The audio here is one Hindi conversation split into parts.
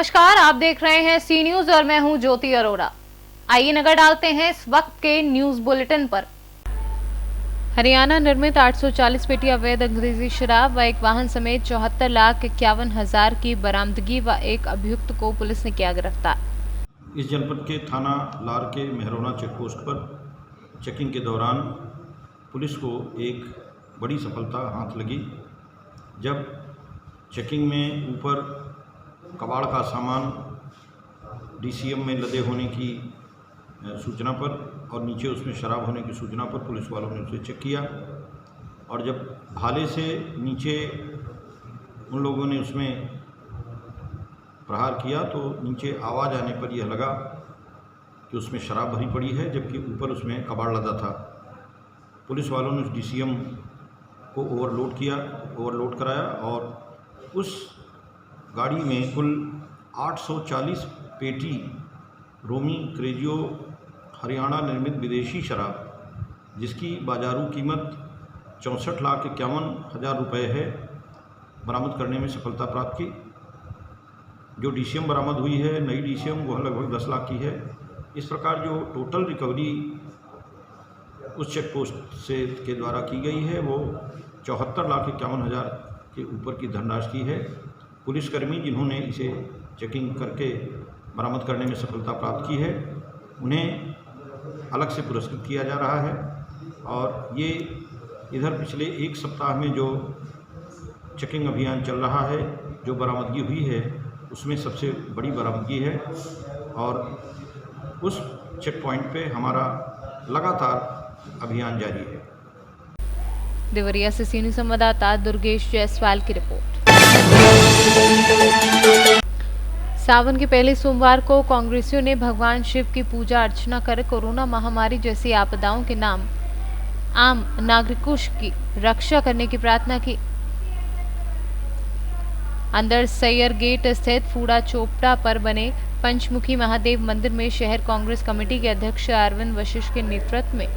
नमस्कार, आप देख रहे हैं सी न्यूज और मैं हूं ज्योति अरोड़ा। आइए नजर डालते हैं इस वक्त के न्यूज बुलेटिन पर। हरियाणा निर्मित 840 पेटी अवैध अंग्रेजी शराब व एक वाहन समेत 74,51,000 की बरामदगी व एक अभियुक्त को पुलिस ने किया गिरफ्तार। इस जनपद के थाना लार के मेहरौना चेकपोस्ट पर चेकिंग के दौरान पुलिस को एक बड़ी सफलता हाथ लगी। जब चेकिंग में ऊपर कबाड़ का सामान डीसीएम में लदे होने की सूचना पर और नीचे उसमें शराब होने की सूचना पर पुलिस वालों ने उसे चेक किया और जब भाले से नीचे उन लोगों ने उसमें प्रहार किया तो नीचे आवाज़ आने पर यह लगा कि उसमें शराब भरी पड़ी है, जबकि ऊपर उसमें कबाड़ लदा था। पुलिस वालों ने उस डीसीएम को ओवरलोड कराया और उस गाड़ी में कुल 840 पेटी रोमी क्रेजियो हरियाणा निर्मित विदेशी शराब, जिसकी बाजारू कीमत 64,51,000 रुपये है, बरामद करने में सफलता प्राप्त की। जो डीसीएम बरामद हुई है, नई डीसीएम, वह लगभग 10 लाख की है। इस प्रकार जो टोटल रिकवरी उस चेक पोस्ट से के द्वारा की गई है वो 74,51,000 के ऊपर की धनराशि की है। पुलिसकर्मी जिन्होंने इसे चेकिंग करके बरामद करने में सफलता प्राप्त की है, उन्हें अलग से पुरस्कृत किया जा रहा है। और ये इधर पिछले एक सप्ताह में जो चेकिंग अभियान चल रहा है, जो बरामदगी हुई है, उसमें सबसे बड़ी बरामदगी है और उस चेक पॉइंट पे हमारा लगातार अभियान जारी है। देवरिया से सीनियर संवाददाता दुर्गेश जायसवाल की रिपोर्ट। सावन के पहले सोमवार को कांग्रेसियों ने भगवान शिव की पूजा अर्चना कर कोरोना महामारी जैसी आपदाओं के नाम आम नागरिकों की रक्षा करने की प्रार्थना की। अंदर सैयर गेट स्थित फूड़ा चोपड़ा पर बने पंचमुखी महादेव मंदिर में शहर कांग्रेस कमेटी के अध्यक्ष अरविंद वशिष्ठ के नेतृत्व में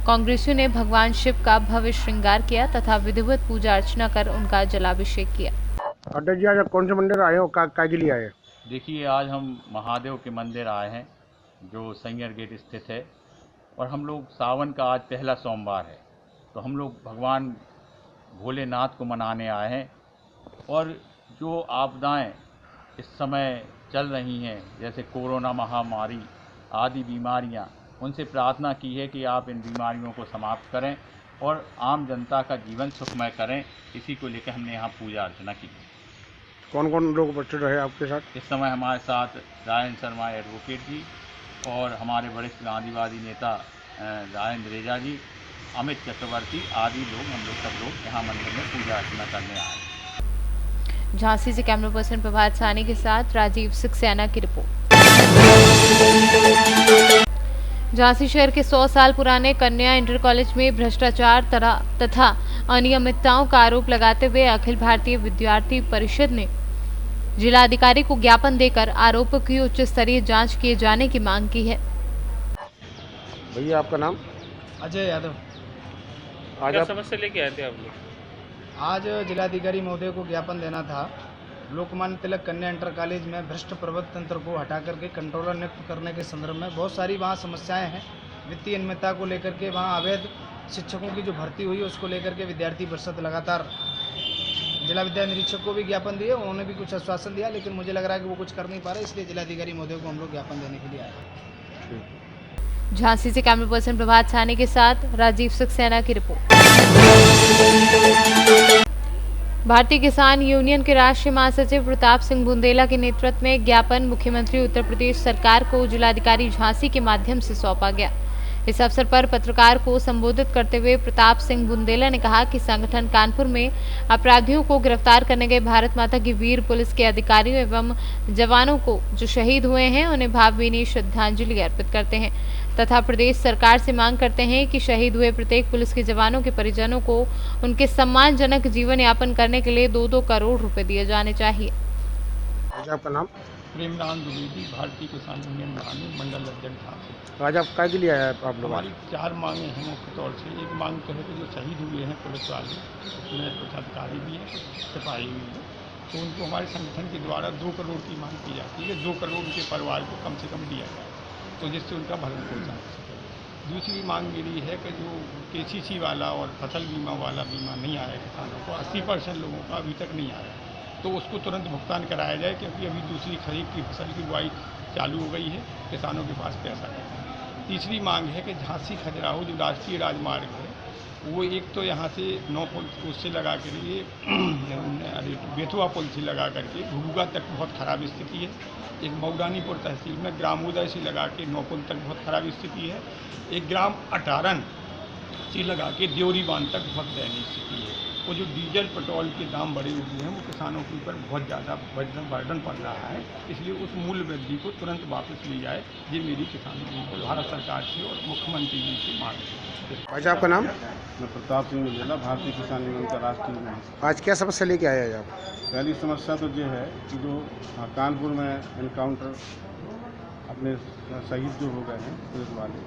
कांग्रेसियों ने भगवान शिव का भव्य श्रृंगार किया तथा विधिवत पूजा अर्चना कर उनका जलाभिषेक किया। अध्यक्ष जी, आज कौन से मंदिर आए हो, काय के लिए आए? देखिए, आज हम महादेव के मंदिर आए हैं जो सैयर गेट स्थित है और हम लोग सावन का आज पहला सोमवार है, तो हम लोग भगवान भोलेनाथ को मनाने आए हैं। और जो आपदाएं इस समय चल रही हैं, जैसे कोरोना महामारी आदि बीमारियां, उनसे प्रार्थना की है कि आप इन बीमारियों को समाप्त करें और आम जनता का जीवन सुखमय करें। इसी को लेकर हमने यहाँ पूजा अर्चना की। कौन कौन लोग उपस्थित रहे आपके साथ? इस समय हमारे साथ राजेंद्र शर्मा एडवोकेट जी और हमारे वरिष्ठ गांधीवादी नेता राजेंद्र रेजा जी, अमित चक्रवर्ती आदि लोग, हम लोग सब लोग यहाँ मंदिर में पूजा अर्चना करने आए। झांसी से कैमरा पर्सन प्रभात सानी के साथ राजीव सक्सेना की रिपोर्ट। झांसी शहर के 100 साल पुराने कन्या इंटर कॉलेज में भ्रष्टाचार तथा अनियमितताओं का आरोप लगाते हुए अखिल भारतीय विद्यार्थी परिषद ने जिलाधिकारी को ज्ञापन देकर आरोपों की उच्च स्तरीय जांच किए जाने की मांग की है। भैया, आपका नाम? अजय यादव। आज क्या आप समस्या लेके आए थे आप लोग? आज जिलाधिकारी महोदय को ज्ञापन देना था। लोकमान्य तिलक कन्या इंटर कॉलेज में भ्रष्ट प्रबंधन तंत्र को हटा करके कंट्रोलर नियुक्त करने के संदर्भ में बहुत सारी वहाँ समस्याएं हैं। वित्तीय अनियमितता को लेकर के, वहाँ अवैध शिक्षकों की जो भर्ती हुई है उसको लेकर के विद्यार्थी परिषद लगातार जिला विद्या निरीक्षक को भी ज्ञापन दिए, उन्होंने भी कुछ आश्वासन दिया, लेकिन मुझे लग रहा है कि वो कुछ कर नहीं पा रहे, इसलिए जिलाधिकारी महोदय को हम लोग ज्ञापन देने के लिए आए। झांसी से कैमरा पर्सन प्रभात सानी के साथ राजीव सक्सेना की रिपोर्ट। भारतीय किसान यूनियन के राष्ट्रीय महासचिव प्रताप सिंह बुंदेला के नेतृत्व में ज्ञापन मुख्यमंत्री उत्तर प्रदेश सरकार को जिलाधिकारी झांसी के माध्यम से सौंपा गया। इस अवसर पर पत्रकार को संबोधित करते हुए प्रताप सिंह बुंदेला ने कहा कि संगठन कानपुर में अपराधियों को गिरफ्तार करने गए भारत माता की वीर पुलिस के अधिकारियों एवं जवानों को जो शहीद हुए हैं उन्हें भावभीनी श्रद्धांजलि अर्पित करते हैं तथा प्रदेश सरकार से मांग करते हैं कि शहीद हुए प्रत्येक पुलिस के जवानों के परिजनों को उनके सम्मानजनक जीवन यापन करने के लिए 2-2 करोड़ रुपए दिए जाने चाहिए। आपका नाम? प्रेमराम द्विवेदी, भारतीय किसान यूनियन मंडल अध्यक्ष झांसी। आज आप काय के लिए आए आप लोग? हमारी 4 मांगे हैं मुख्य तौर से। एक मांग तो है कि जो शहीद हुए हैं पुलिस वाले, उसमें कुछ अधिकारी भी हैं, कुछ सिपाही भी हैं, तो उनको हमारे संगठन के द्वारा 2 करोड़ की मांग की जाती है, 2 करोड़ के परिवार को कम से कम दिया जाए, तो जिससे उनका भरण पोषण हो सके। दूसरी मांग मेरी है कि जो KCC वाला और फसल बीमा वाला बीमा नहीं आया किसानों को, 80% लोगों का अभी तक नहीं आया, तो उसको तुरंत भुगतान कराया जाए, क्योंकि अभी दूसरी खरीफ की फसल की बुआई चालू हो गई है, किसानों के पास पैसा नहीं है। तीसरी मांग है कि झांसी खजुराहो जो राष्ट्रीय राजमार्ग है, वो एक तो यहाँ से 9 पुल उससे लगा कर ये बेथुआ पुल से लगा करके घुघुगा तक बहुत ख़राब स्थिति है। एक मऊदानीपुर तहसील में ग्रामोदय से लगा के 9 पुल तक बहुत ख़राब स्थिति है। एक ग्राम अटारन से लगा के देवरी बांध तक बहुत दयनीय स्थिति है। वो जो डीजल पेट्रोल के दाम बढ़े हुए हैं, वो किसानों के ऊपर बहुत ज़्यादा बर्डन पड़ रहा है, इसलिए उस मूल्य वृद्धि को तुरंत वापस ली जाए, ये मेरी किसानों को भारत सरकार से और मुख्यमंत्री जी से मांग है। भाई साहब आपका नाम? मैं प्रताप सिंह बुंदेला, भारतीय किसान यूनियन का राष्ट्रीय महासचिव। आज क्या समस्या लेके आए हैं आप? पहली समस्या तो ये है कि जो कानपुर में एनकाउंटर अपने शहीद जो हो गए हैं पुलिस वाले,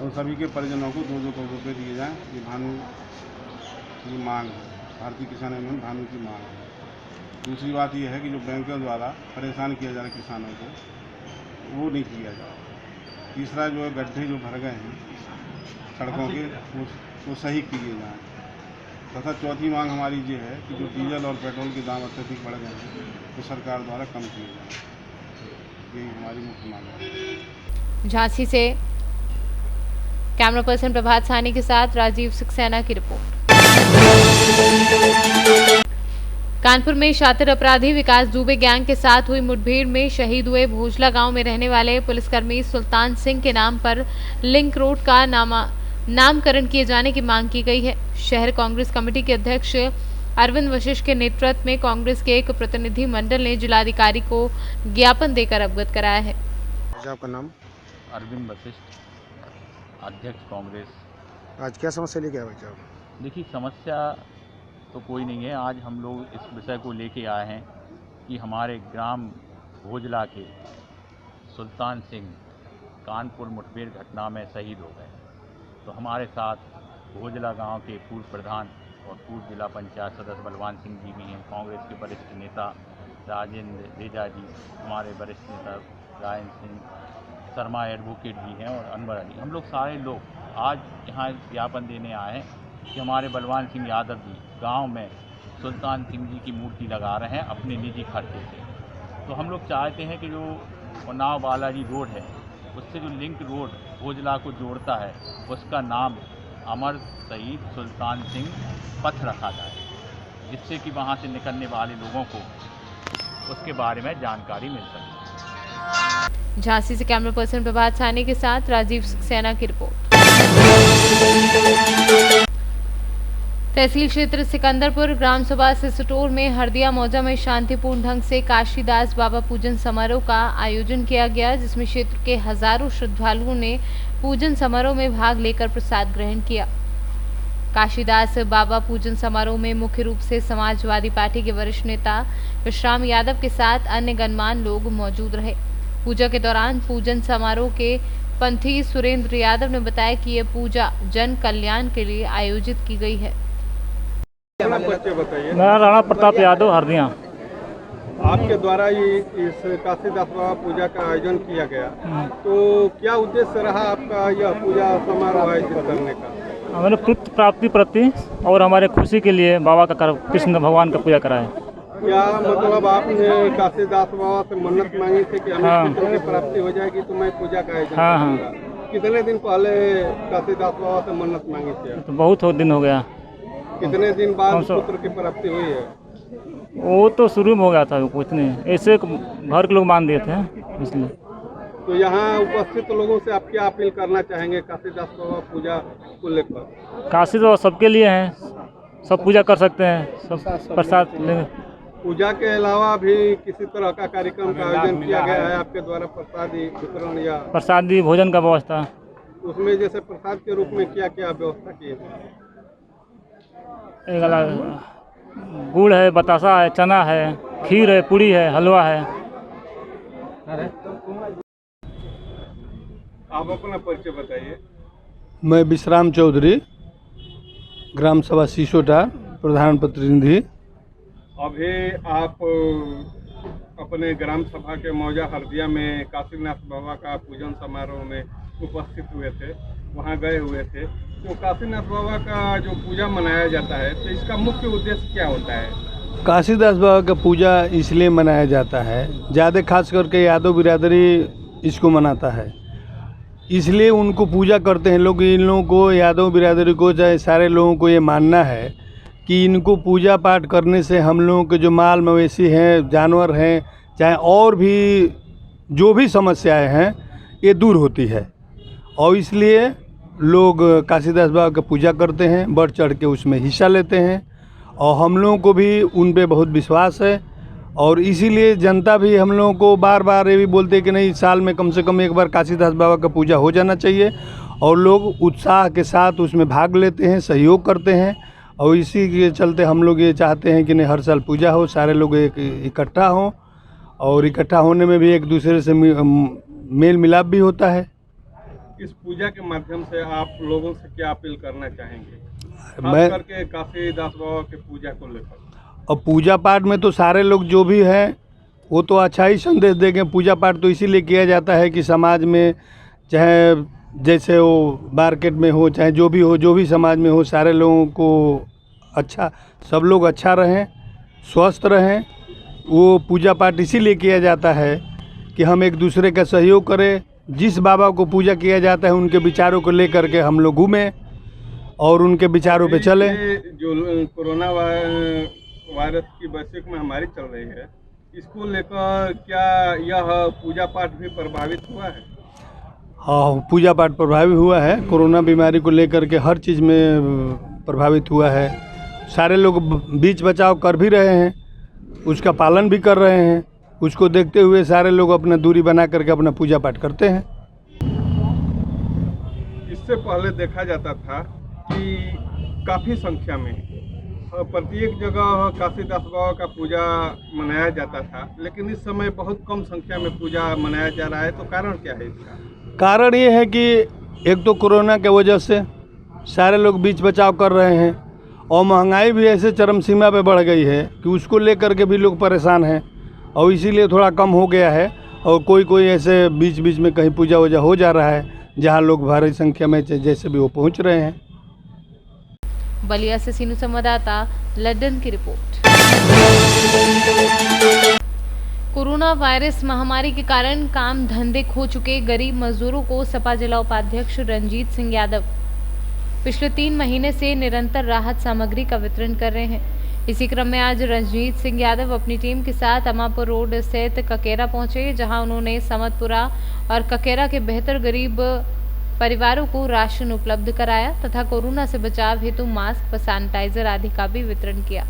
उन सभी के परिजनों को 2-2 करोड़ रुपये दिए जाएँ, ये भानु की मांग है, भारतीय किसान यूनियन भानु की मांग है। दूसरी बात यह है कि जो बैंकों द्वारा परेशान किया जा रहा है किसानों को, वो नहीं किया जाए। तीसरा जो है गड्ढे जो भर गए हैं सड़कों के, वो सही किए जाएँ। तथा चौथी मांग हमारी ये है कि जो डीजल और पेट्रोल के दाम अत्यधिक बढ़ गए हैं, वो सरकार द्वारा कम किए जाएँ। यही हमारी मुख्य मांग है। झांसी से कैमरा पर्सन प्रभात सानी के साथ राजीव सक्सेना की रिपोर्ट। कानपुर में शातिर अपराधी विकास दुबे गैंग के साथ हुई मुठभेड़ में शहीद हुए भोजला गांव में रहने वाले पुलिसकर्मी सुल्तान सिंह के नाम पर लिंक रोड का नामकरण किए जाने की मांग की गई है। शहर कांग्रेस कमेटी के अध्यक्ष अरविंद वशिष्ठ के नेतृत्व में कांग्रेस के एक प्रतिनिधि मंडल ने जिलाधिकारी को ज्ञापन देकर अवगत कराया है। आपका नाम? अरविंद वशिष्ठ, अध्यक्ष कांग्रेस। आज क्या समस्या लेके आए भाई साहब? देखिए, समस्या तो कोई नहीं है। आज हम लोग इस विषय को लेके आए हैं कि हमारे ग्राम भोजला के सुल्तान सिंह कानपुर मुठभेड़ घटना में शहीद हो गए। तो हमारे साथ भोजला गांव के पूर्व प्रधान और पूर्व जिला पंचायत सदस्य बलवान सिंह जी भी हैं, कांग्रेस के वरिष्ठ नेता राजेंद्र रेजा जी, हमारे वरिष्ठ नेता रायन सिंह शर्मा एडवोकेट भी हैं, और अनवर अली। हम लोग सारे लोग आज यहाँ ज्ञापन देने आए हैं कि हमारे बलवान सिंह यादव जी गांव में सुल्तान सिंह जी की मूर्ति लगा रहे हैं अपने निजी खर्चे से। तो हम लोग चाहते हैं कि जो उन्नाव बालाजी रोड है, उससे जो लिंक रोड भोजला को जोड़ता है, उसका नाम अमर शहीद सुल्तान सिंह पथ रखा जाए, जिससे कि वहाँ से निकलने वाले लोगों को उसके बारे में जानकारी मिल सके। झांसी से कैमरा पर्सन प्रभात सानी के साथ राजीव सक्सेना की रिपोर्ट। तहसील क्षेत्र सिकंदरपुर ग्राम सभा सिसटोर में हरदिया मौजा में शांतिपूर्ण ढंग से काशीदास बाबा पूजन समारोह का आयोजन किया गया, जिसमें क्षेत्र के हजारों श्रद्धालुओं ने पूजन समारोह में भाग लेकर प्रसाद ग्रहण किया। काशीदास बाबा पूजन समारोह में मुख्य रूप से समाजवादी पार्टी के वरिष्ठ नेता विश्राम यादव के साथ अन्य गणमान्य लोग मौजूद रहे। पूजा के दौरान पूजन समारोह के पंथी सुरेंद्र यादव ने बताया कि यह पूजा जन कल्याण के लिए आयोजित की गई है। मेरा राणा प्रताप यादव हरदिया। आपके द्वारा ये इस काशीदास बाबा पूजा का आयोजन किया गया, तो क्या उद्देश्य रहा आपका यह पूजा समारोह आयोजित करने का? हमारे पुत्र प्राप्ति प्रति और हमारे खुशी के लिए बाबा का कृष्ण भगवान का पूजा कराए। क्या मतलब आपने काशीदास बाबा से मन्नत मांगी थी कि हमें पुत्र की प्राप्ति हो जाएगी तो मैं पूजा का आयोजन करूंगा? कितने दिन पहले काशीदास बाबा से मन्नत मांगी थी? तो बहुत दिन हो गया। कितने दिन बाद पुत्र की प्राप्ति हुई है? वो तो शुरू में हो गया था, कुछ नहीं, ऐसे घर के लोग मान दिए थे इसलिए। तो यहाँ उपस्थित लोगों से आप क्या अपील करना चाहेंगे काशीदास बाबा पूजा को लेकर? काशी बाबा सबके लिए हैं, सब पूजा कर सकते हैं, सब प्रसाद लेंगे। पूजा के अलावा भी किसी तरह का कार्यक्रम का आयोजन किया गया है आपके द्वारा? प्रसादी वितरण या प्रसादी भोजन का व्यवस्था? उसमें जैसे प्रसाद के रूप में क्या क्या व्यवस्था की है? गुड़ है, बतासा है, चना है, खीर है, पूड़ी है, हलवा है। आप अपना परिचय बताइए। मैं विश्राम चौधरी, ग्राम सभा सिसोटा प्रधान प्रतिनिधि। अभी आप अपने ग्राम सभा के मौजा हरदिया में काशीनाथ बाबा का पूजन समारोह में उपस्थित हुए थे, वहां गए हुए थे। तो काशीनाथ बाबा का जो पूजा मनाया जाता है तो इसका मुख्य उद्देश्य क्या होता है? काशीदास बाबा का पूजा इसलिए मनाया जाता है, ज़्यादा खास करके यादव बिरादरी इसको मनाता है, इसलिए उनको पूजा करते हैं लोग। इन लोगों को, यादव बिरादरी को, चाहे सारे लोगों को ये मानना है कि इनको पूजा पाठ करने से हम लोगों के जो माल मवेशी हैं, जानवर हैं, चाहे और भी जो भी समस्याएं हैं, ये दूर होती है। और इसलिए लोग काशीदास बाबा का पूजा करते हैं, बढ़ चढ़ के उसमें हिस्सा लेते हैं। और हम लोगों को भी उन पे बहुत विश्वास है, और इसीलिए जनता भी हम लोगों को बार बार ये भी बोलते हैं कि नहीं, साल में कम से कम एक बार काशीदास बाबा का पूजा हो जाना चाहिए। और लोग उत्साह के साथ उसमें भाग लेते हैं, सहयोग करते हैं। और इसी के चलते हम लोग ये चाहते हैं कि नहीं, हर साल पूजा हो, सारे लोग एक इकट्ठा हों, और इकट्ठा होने में भी एक दूसरे से मेल मिलाप भी होता है। इस पूजा के माध्यम से आप लोगों से क्या अपील करना चाहेंगे, मैं खास करके काशीदास बाबा के पूजा को लेकर? और पूजा पाठ में तो सारे लोग जो भी हैं वो तो अच्छा ही संदेश देंगे। पूजा पाठ तो इसीलिए किया जाता है कि समाज में, चाहे जैसे वो मार्केट में हो, चाहे जो भी हो, जो भी समाज में हो, सारे लोगों को अच्छा, सब लोग अच्छा रहें, स्वस्थ रहें। वो पूजा पाठ इसीलिए किया जाता है कि हम एक दूसरे का सहयोग करें। जिस बाबा को पूजा किया जाता है उनके विचारों को लेकर के हम लोग घूमें और उनके विचारों पे चलें। जो कोरोना वायरस की वैश्विक महामारी चल रही है, इसको लेकर क्या यह पूजा पाठ भी प्रभावित हुआ है? हाँ, पूजा पाठ प्रभावित हुआ है। कोरोना बीमारी को लेकर के हर चीज़ में प्रभावित हुआ है। सारे लोग बीच बचाव कर भी रहे हैं, उसका पालन भी कर रहे हैं। उसको देखते हुए सारे लोग अपना दूरी बना करके अपना पूजा पाठ करते हैं। इससे पहले देखा जाता था कि काफ़ी संख्या में प्रत्येक जगह काशीदास बाबा का पूजा मनाया जाता था, लेकिन इस समय बहुत कम संख्या में पूजा मनाया जा रहा है। तो कारण क्या है इसका? कारण ये है कि एक तो कोरोना के वजह से सारे लोग बीच बचाव कर रहे हैं, और महंगाई भी ऐसे चरम सीमा पे बढ़ गई है कि उसको लेकर के भी लोग परेशान हैं, और इसीलिए थोड़ा कम हो गया है। और कोई ऐसे बीच बीच में कहीं पूजा वूजा हो जा रहा है जहाँ लोग भारी संख्या में जैसे भी वो पहुँच रहे हैं। बलिया से सीनू संवाददाता लंदन की रिपोर्ट। कोरोना वायरस महामारी के कारण काम धंधे खो चुके गरीब मजदूरों को सपा जिला उपाध्यक्ष रंजीत सिंह यादव पिछले 3 महीने से निरंतर राहत सामग्री का वितरण कर रहे हैं। इसी क्रम में आज रंजीत सिंह यादव अपनी टीम के साथ अमापुर रोड स्थित ककेरा पहुंचे, जहां उन्होंने समतपुरा और ककेरा के बेहतर गरीब परिवारों को राशन उपलब्ध कराया तथा कोरोना से बचाव हेतु मास्क व सैनिटाइजर आदि का भी वितरण किया।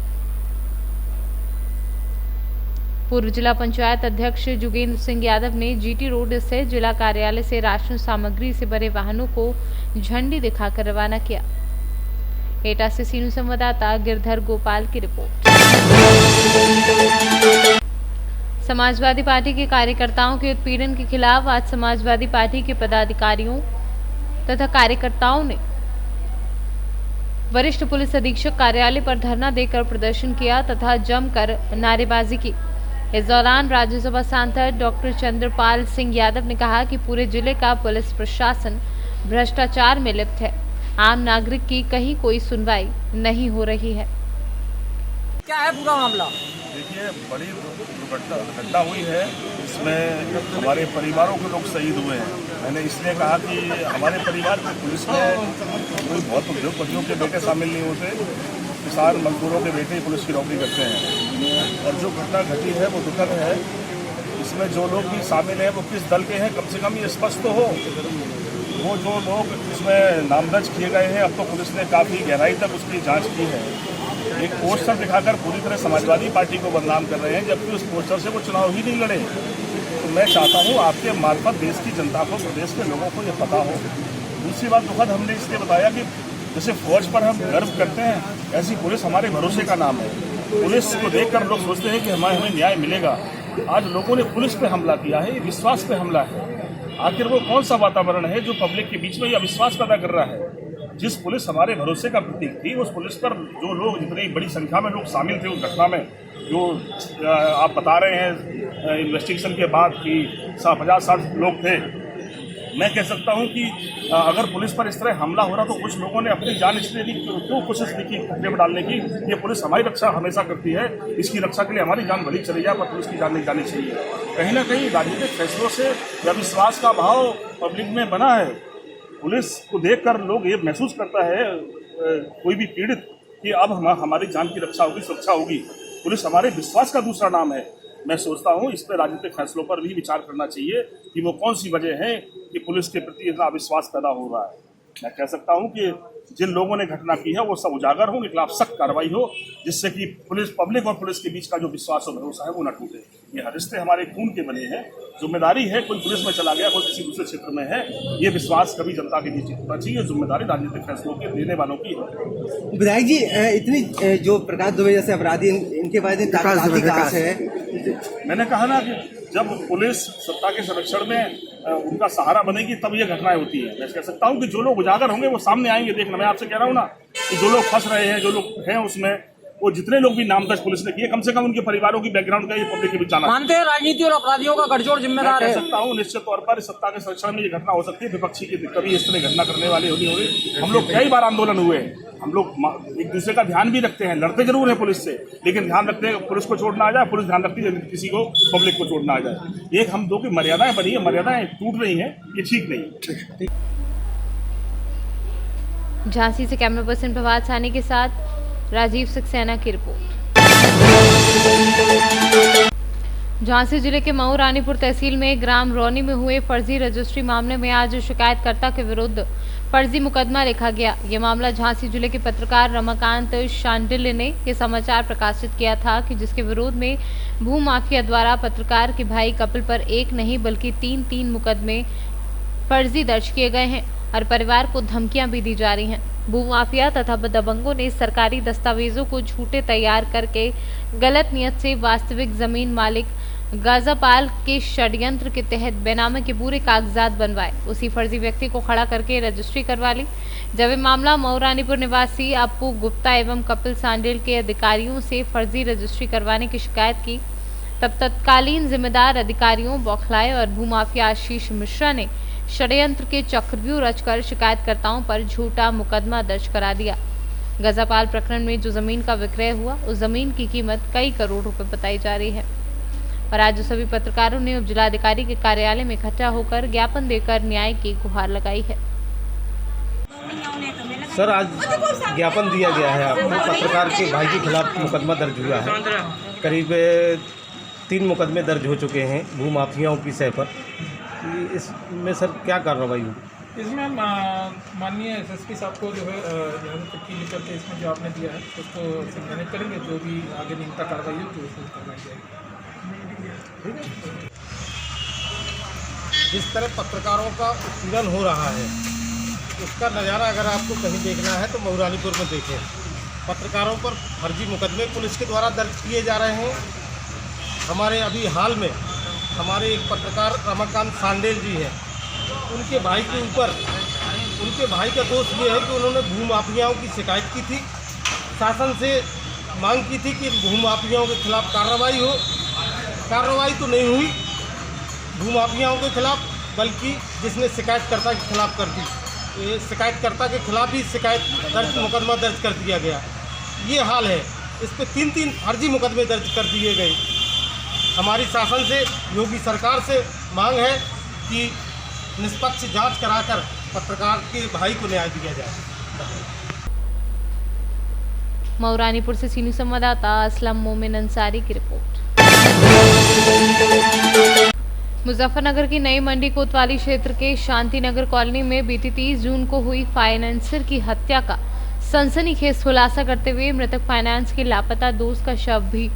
पूर्व जिला पंचायत अध्यक्ष जोगेंद्र सिंह यादव ने जीटी रोड स्थित जिला कार्यालय से राशन सामग्री से भरे वाहनों को झंडी दिखाकर रवाना किया। एटा से सीनू संवाददाता गिरधर गोपाल की रिपोर्ट। समाजवादी पार्टी के कार्यकर्ताओं के उत्पीड़न के खिलाफ आज समाजवादी पार्टी के पदाधिकारियों तथा कार्यकर्ताओं ने वरिष्ठ पुलिस अधीक्षक कार्यालय पर धरना देकर प्रदर्शन किया तथा जमकर नारेबाजी की। इस दौरान राज्यसभा सांसद डॉक्टर चंद्रपाल सिंह यादव ने कहा कि पूरे जिले का पुलिस प्रशासन भ्रष्टाचार में लिप्त है, आम नागरिक की कहीं कोई सुनवाई नहीं हो रही है। क्या है पूरा मामला? देखिए, बड़ी घटना हुई है, इसमें हमारे परिवारों के लोग शहीद हुए हैं। मैंने इसलिए कहा कि हमारे परिवार में पुलिस में कोई बहुत उद्योगपतियों के बेटे शामिल नहीं होते, किसान मजदूरों के बेटे पुलिस की नौकरी करते हैं। और जो घटना घटी है वो दुखद है। इसमें जो लोग भी शामिल हैं वो किस दल के हैं, कम से कम ये स्पष्ट तो हो। वो जो लोग इसमें नामदर्ज किए गए हैं, अब तो पुलिस ने काफ़ी गहराई तक उसकी जांच की है। एक पोस्टर दिखाकर पूरी तरह समाजवादी पार्टी को बदनाम कर रहे हैं, जबकि उस पोस्टर से वो चुनाव ही नहीं लड़े। तो मैं चाहता हूँ आपके मार्फत देश की जनता को, प्रदेश के लोगों को ये पता हो। दूसरी बात दुखद हमने इसलिए बताया कि जैसे फौज पर हम गर्व करते हैं, ऐसी पुलिस हमारे भरोसे का नाम है। पुलिस को देखकर लोग सोचते हैं कि हमें न्याय मिलेगा। आज लोगों ने पुलिस पे हमला किया है, ये विश्वास पे हमला है। आखिर वो कौन सा वातावरण है जो पब्लिक के बीच में यह विश्वास पैदा कर रहा है? जिस पुलिस हमारे भरोसे का प्रतीक थी, उस पुलिस पर जो लोग, जितनी बड़ी संख्या में लोग शामिल थे उस घटना में, जो आप बता रहे हैं इन्वेस्टिगेशन के बाद कि 50-60 लोग थे, मैं कह सकता हूं कि अगर पुलिस पर इस तरह हमला हो रहा तो कुछ लोगों ने अपनी जान इसलिए दी, क्यों कोशिश की खतरे में डालने की। ये पुलिस हमारी रक्षा हमेशा करती है, इसकी रक्षा के लिए हमारी जान भली चली जाए पर पुलिस की जान नहीं जानी चाहिए। कहीं ना कहीं राजनीतिक फैसलों से या विश्वास का भाव पब्लिक में बना है। पुलिस को देखकर लोग ये महसूस करता है कोई भी पीड़ित कि अब हमारी जान की रक्षा होगी, सुरक्षा होगी। पुलिस हमारे विश्वास का दूसरा नाम है। मैं सोचता हूँ इस पर राजनीतिक फैसलों पर भी विचार करना चाहिए कि वो कौन सी वजह है कि पुलिस के प्रति इतना अविश्वास पैदा हो रहा है। मैं कह सकता हूँ कि जिन लोगों ने घटना की है वो सब उजागर हो, उनके खिलाफ सख्त कार्रवाई हो, जिससे कि पुलिस, पब्लिक और पुलिस के बीच का जो विश्वास और भरोसा है वो न टूटे। ये रिश्ते हमारे खून के बने हैं। जिम्मेदारी है, कोई पुलिस में चला गया, कोई किसी दूसरे क्षेत्र में है, ये विश्वास कभी जनता के बीच होना चाहिए। जिम्मेदारी राजनीतिक फैसलों के लेने वालों की है। विधायक जी, इतनी जो प्रकाश दुबे जैसे अपराधी, इनके बारे में है। मैंने कहा ना कि जब पुलिस सत्ता के संरक्षण में उनका सहारा बनेगी तब ये घटनाएं होती है। मैं कह सकता हूं कि जो लोग उजागर होंगे वो सामने आएंगे। देखना, मैं आपसे कह रहा हूं ना कि जो लोग फंस रहे हैं, जो लोग हैं उसमें, वो जितने लोग भी नामजद पुलिस ने किए, कम से कम उनके परिवारों की बैकग्राउंड का ये पब्लिक के बीच जाना। मानते हैं राजनीति और अपराधियों का गठजोड़ जिम्मेदार है। कह सकता हूँ निश्चित तौर पर सत्ता के संरक्षण में ये घटना हो सकती है। विपक्षी की कभी इस तरह घटना करने वाले होगी। हम लोग कई बार आंदोलन हुए, हम लोग एक दूसरे का ध्यान भी रखते हैं, लड़ते जरूर हैं पुलिस से, लेकिन ध्यान रखते हैं पुलिस को चोट ना आ जाए, पुलिस ध्यान रखती है किसी को, पब्लिक को चोट ना आ जाए। एक हम दो की मर्यादाएं बनी है, मर्यादाएं टूट रही हैं, ये ठीक नहीं। झांसी से कैमरा पर्सन प्रभात सानी के साथ राजीव सक्सेना की रिपोर्ट। झांसी जिले के मऊ रानीपुर तहसील में ग्राम रौनी में हुए फर्जी रजिस्ट्री मामले में आज शिकायतकर्ता के विरुद्ध फर्जी मुकदमा लिखा गया। ये मामला झांसी जिले के पत्रकार रमाकांत शांडिल्य ने ये समाचार प्रकाशित किया था कि जिसके विरोध में भूमाफिया द्वारा पत्रकार के भाई कपिल पर एक नहीं बल्कि 3 मुकदमे फर्जी दर्ज किए गए हैं और परिवार को धमकियां भी दी जा रही हैं। भूमाफिया तथा दबंगों ने सरकारी दस्तावेजों को झूठे तैयार करके गलत नियत से वास्तविक जमीन मालिक गाजापाल के षड्यंत्र के तहत बेनामे के पूरे कागजात बनवाए, उसी फर्जी व्यक्ति को खड़ा करके रजिस्ट्री करवा ली। जब ये मामला मऊ रानीपुर निवासी अप्पू गुप्ता एवं कपिल सांडेल के अधिकारियों से फर्जी रजिस्ट्री करवाने की शिकायत की, तब तत्कालीन जिम्मेदार अधिकारियों बौखलाए और भूमाफिया आशीष मिश्रा ने षड्यंत्र के चक्रव्यूह रचकर शिकायतकर्ताओं पर झूठा मुकदमा दर्ज करा दिया। गजापाल प्रकरण में जो जमीन का विक्रय हुआ उस जमीन की कीमत कई करोड़ रुपए बताई जा रही है और आज सभी पत्रकारों ने उप जिलाधिकारी के कार्यालय में इकट्ठा होकर ज्ञापन देकर न्याय की गुहार लगाई है। सर, आज ज्ञापन दिया गया है आपको, पत्रकार के भाई के खिलाफ मुकदमा दर्ज हुआ है। करीब 3 मुकदमे दर्ज हो चुके हैं भूमाफियाओं की सह पर। इसमें सर क्या कार्रवाई होगी? इसमें माननीय एसएसपी साहब को जो है यहाँ तक की लिख करके इसमें जो आपने दिया है उसको संज्ञानित करेंगे, जो भी आगे नियमता कार्रवाई होगी उसको करवाई जाएगी। जिस तरह पत्रकारों का उत्पीड़न हो रहा है उसका नज़ारा अगर आपको कहीं देखना है तो मऊ रानीपुर में देखें। पत्रकारों पर फर्जी मुकदमे पुलिस के द्वारा दर्ज किए जा रहे हैं। हमारे अभी हाल में हमारे एक पत्रकार रमाकांत सांडेल जी हैं, उनके भाई के ऊपर, उनके भाई का दोष ये है कि उन्होंने भूमाफियाओं की शिकायत की थी, शासन से मांग की थी कि भूमाफियाओं के खिलाफ कार्रवाई हो। कार्रवाई तो नहीं हुई भूमाफियाओं के खिलाफ, बल्कि जिसने शिकायतकर्ता के खिलाफ कर दी, शिकायतकर्ता के खिलाफ ही मुकदमा दर्ज कर दिया गया। ये हाल है। इस पर 3 फर्जी मुकदमे दर्ज कर दिए गए। हमारी शासन से, योगी सरकार से मांग है कि निष्पक्ष जांच कराकर पत्रकार के भाई को न्याय दिया जाए। मऊ रानीपुर से सीनियर संवाददाता असलम मोमिन अंसारी की रिपोर्ट। मुजफ्फरनगर की नई मंडी कोतवाली क्षेत्र के शांतिनगर कॉलोनी में बीती 30 जून को हुई फाइनेंसर की हत्या का सनसनीखेज खुलासा करते हुए मृतक फाइनेंस के लापता दोस्त का शव भी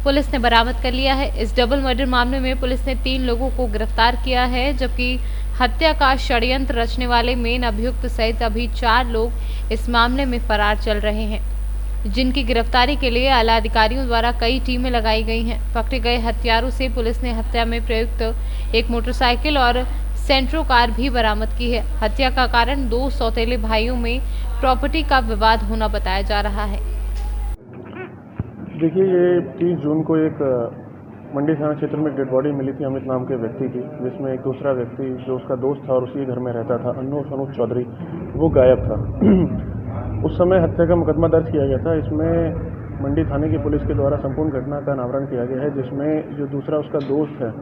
पुलिस ने बरामद कर लिया है। इस डबल मर्डर मामले में पुलिस ने 3 लोगों को गिरफ्तार किया है, जबकि हत्या का षड्यंत्र रचने वाले मेन अभियुक्त सहित अभी 4 लोग इस मामले में फरार चल रहे हैं, जिनकी गिरफ्तारी के लिए आला अधिकारियों द्वारा कई टीमें लगाई गई हैं। पकड़े गए हत्यारों से पुलिस ने हत्या में प्रयुक्त एक मोटरसाइकिल और सेंट्रो कार भी बरामद की है। हत्या का कारण 2 सौतेले भाइयों में प्रॉपर्टी का विवाद होना बताया जा रहा है। देखिए, ये 30 जून को एक मंडी थाना क्षेत्र में एक डेड बॉडी मिली थी अमित नाम के व्यक्ति की, जिसमें एक दूसरा व्यक्ति जो उसका दोस्त था और उसी घर में रहता था, अनूप चौधरी, वो गायब था। उस समय हत्या का मुकदमा दर्ज किया गया था। इसमें मंडी थाने की पुलिस के द्वारा संपूर्ण घटना का अनावरण किया गया है, जिसमें जो दूसरा उसका दोस्त है,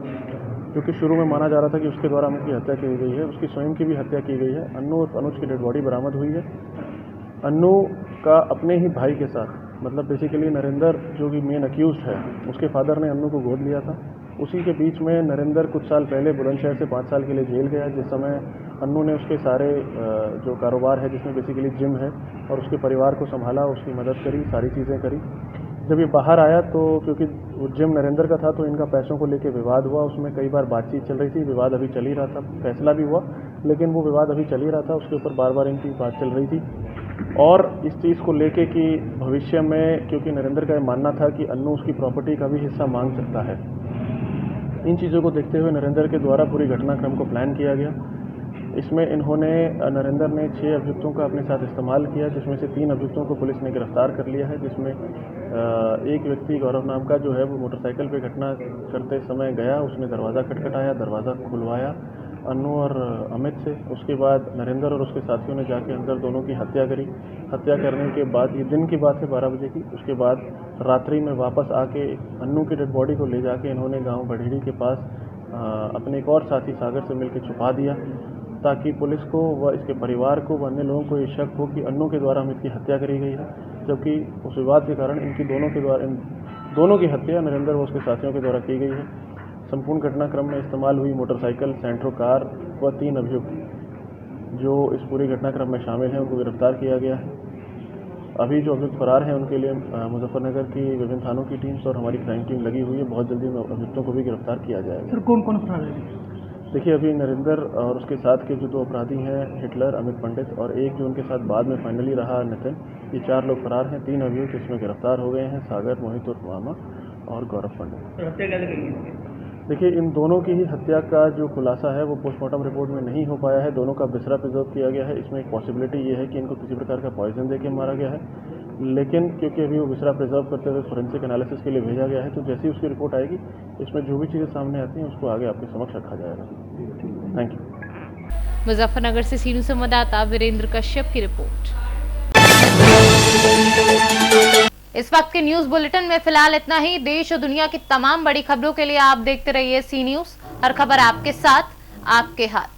क्योंकि शुरू में माना जा रहा था कि उसके द्वारा उनकी हत्या की गई है, उसकी स्वयं की भी हत्या की गई है। अन्नू और अनुज की डेड बॉडी बरामद हुई है। अन्नू का अपने ही भाई के साथ, मतलब बेसिकली नरेंद्र जो कि मेन अक्यूज्ड है, उसके फादर ने अन्नू को गोद लिया था। उसी के बीच में नरेंद्र कुछ साल पहले बुलंदशहर से 5 साल के लिए जेल गया, जिस समय अन्नू ने उसके सारे जो कारोबार है, जिसमें बेसिकली जिम है, और उसके परिवार को संभाला, उसकी मदद करी, सारी चीज़ें करी। जब ये बाहर आया तो क्योंकि वो जिम नरेंद्र का था, तो इनका पैसों को लेकर विवाद हुआ। उसमें कई बार बातचीत चल रही थी, विवाद अभी चल ही रहा था, फैसला भी हुआ, लेकिन वो विवाद अभी चल ही रहा था। उसके ऊपर बार बार इनकी बात चल रही थी और इस चीज़ को लेके कि भविष्य में, क्योंकि नरेंद्र का ये मानना था कि अन्नू उसकी प्रॉपर्टी का भी हिस्सा मांग सकता है। इन चीज़ों को देखते हुए नरेंद्र के द्वारा पूरी घटनाक्रम को प्लान किया गया। इसमें नरेंद्र ने 6 अभियुक्तों का अपने साथ इस्तेमाल किया, जिसमें से 3 अभियुक्तों को पुलिस ने गिरफ्तार कर लिया है, जिसमें एक व्यक्ति गौरव नाम का जो है वो मोटरसाइकिल पे घटना करते समय गया, उसने दरवाज़ा खटखटाया, दरवाज़ा खुलवाया अन्नू और अमित से। उसके बाद नरेंद्र और उसके साथियों ने जाके अंदर दोनों की हत्या करी। हत्या करने के बाद, ये दिन की बात है 12 बजे की, उसके बाद रात्रि में वापस आके अन्नू की डेड बॉडी को ले जाके इन्होंने गांव बढ़ीड़ी के पास अपने एक और साथी सागर से मिलकर छुपा दिया, ताकि पुलिस को व इसके परिवार को व अन्य लोगों को ये शक हो कि अन्नू के द्वारा अमित की हत्या करी गई है, जबकि उस विवाद के कारण इन दोनों की हत्या नरेंद्र व उसके साथियों के द्वारा की गई है। संपूर्ण घटनाक्रम में इस्तेमाल हुई मोटरसाइकिल, सेंट्रो कार व 3 अभियुक्त जो इस पूरी घटनाक्रम में शामिल हैं, उनको गिरफ्तार किया गया है। अभी जो अभियुक्त फरार हैं, उनके लिए मुजफ्फरनगर की विभिन्न थानों की टीम्स और हमारी क्राइम टीम लगी हुई है। बहुत जल्दी अभियुक्तों को भी गिरफ्तार किया जाएगा। सर, कौन कौन फरार है? देखिए, अभी नरेंद्र और उसके साथ के जो 2 अपराधी हैं, हिटलर, अमित पंडित, और एक जो उनके साथ बाद में फाइनली रहा नितिन, ये 4 लोग फरार हैं। 3 अभियुक्त इसमें गिरफ्तार हो गए हैं, सागर, मोहित उर्फ मामा और गौरव पंडित। हत्या कैसे करी? देखिए, इन दोनों की ही हत्या का जो खुलासा है वो पोस्टमार्टम रिपोर्ट में नहीं हो पाया है। दोनों का बिस्रा प्रिजर्व किया गया है। इसमें एक पॉसिबिलिटी ये है कि इनको किसी प्रकार का पॉइजन देके मारा गया है, लेकिन क्योंकि अभी वो बिस्रा प्रिजर्व करते हुए फोरेंसिक एनालिसिस के लिए भेजा गया है, तो जैसी उसकी रिपोर्ट आएगी, इसमें जो भी चीज़ें सामने आती हैं उसको आगे आपके समक्ष रखा जाएगा। Thank you. मुजफ्फरनगर से सीनू संवाददाता वीरेंद्र कश्यप की रिपोर्ट। इस वक्त के न्यूज बुलेटिन में फिलहाल इतना ही। देश और दुनिया की तमाम बड़ी खबरों के लिए आप देखते रहिए सी न्यूज। हर खबर आपके साथ, आपके हाथ।